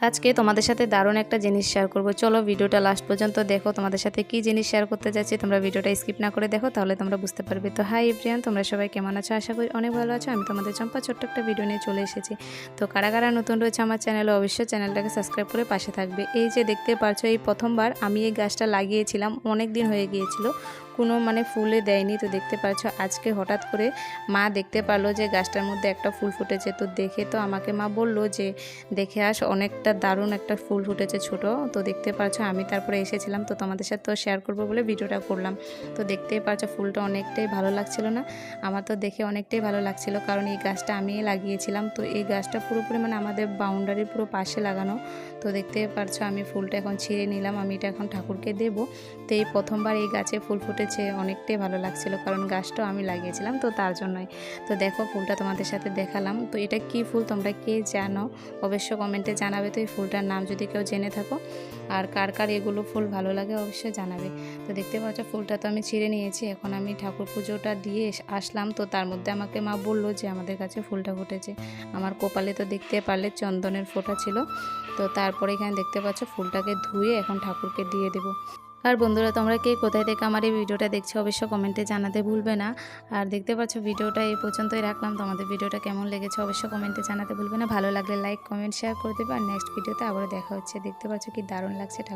আজকে তোমাদের সাথে দারুণ একটা জিনিস শেয়ার করব। চলো ভিডিওটা লাস্ট পর্যন্ত দেখো। তোমাদের সাথে কি জিনিস শেয়ার করতে যাচ্ছি তোমরা ভিডিওটা স্কিপ না করে দেখো, তাহলে তোমরা বুঝতে পারবে। তো হাই এভরিওয়ান, তোমরা সবাই কেমন আছো? আশা করি অনেক ভালো আছো। আমি তোমাদের চম্পা ছোট্ট একটা ভিডিও নিয়ে চলে এসেছি। তো কারা কারা নতুন রয়েছে আমার চ্যানেলে, অবশ্যই চ্যানেলটাকে সাবস্ক্রাইব করে পাশে থাকবে। এই যে দেখতে পারছো, এই প্রথমবার আমি এই গাছটা লাগিয়েছিলাম, অনেক দিন হয়ে গিয়েছিল, কোনো ফুলে দেয়নি। তো দেখতে পাচ্ছ আজকে হঠাৎ করে মা দেখতে পারলো যে গাছটার মধ্যে একটা ফুল ফুটেছে। তো দেখে তো আমাকে মা বললো যে দেখে আস, অনেকটা দারুণ একটা ফুল ফুটেছে ছোট। তো দেখতে পাচ্ছ আমি তারপরে এসেছিলাম, তো তোমাদের সাথে শেয়ার করবো বলে ভিডিওটা করলাম। তো দেখতেই পাচ্ছ ফুলটা অনেকটাই ভালো লাগছিল না? আমার তো দেখে অনেকটাই ভালো লাগছিল, কারণ এই গাছটা আমিই লাগিয়েছিলাম। তো এই গাছটা পুরোপুরি আমাদের বাউন্ডারির পুরো পাশে লাগানো। তো দেখতে পাচ্ছ আমি ফুলটা এখন ছিঁড়ে নিলাম, আমি এটা এখন ঠাকুরকে দেবো। তো এই প্রথমবার এই গাছে ফুল ফুটেছে, অনেকটাই ভালো লাগছিল, কারণ গাছটাও আমি লাগিয়েছিলাম তো তার জন্যই। তো দেখো ফুলটা তোমাদের সাথে দেখালাম। তো এটা কি ফুল তোমরা কে জানো অবশ্য কমেন্টে জানাবে। তো এই ফুলটার নাম যদি কেউ জেনে থাকো, আর কার কার এগুলো ফুল ভালো লাগে অবশ্যই জানাবে। তো দেখতে পাচ্ছ ফুলটা তো আমি ছিঁড়ে নিয়েছি, এখন আমি ঠাকুর পুজোটা দিয়ে আসলাম। তো তার মধ্যে আমাকে মা বললো যে আমাদের কাছে ফুলটা ফুটেছে। আমার কপালে তো দেখতে পারলে চন্দনের ফোঁটা ছিল। তো তারপরে এখানে দেখতে পাচ্ছ ফুলটাকে ধুয়ে এখন ঠাকুরকে দিয়ে দেবো। আর বন্ধুরা, তোমরা কে কোথায় থেকে আমার এই ভিডিওটা দেখছো অবশ্য কমেন্টে জানাতে ভুলবে না। আর দেখতে পাচ্ছ ভিডিওটা এই পর্যন্তই রাখলাম। তোমাদের ভিডিওটা কেমন লেগেছে অবশ্য কমেন্টে জানাতে ভুলবে না। ভালো লাগলে লাইক কমেন্ট শেয়ার করে দেবে। আর নেক্সট ভিডিওতে আবারও দেখা হচ্ছে। দেখতে পাচ্ছ কি দারুণ লাগছে ঠাকুর।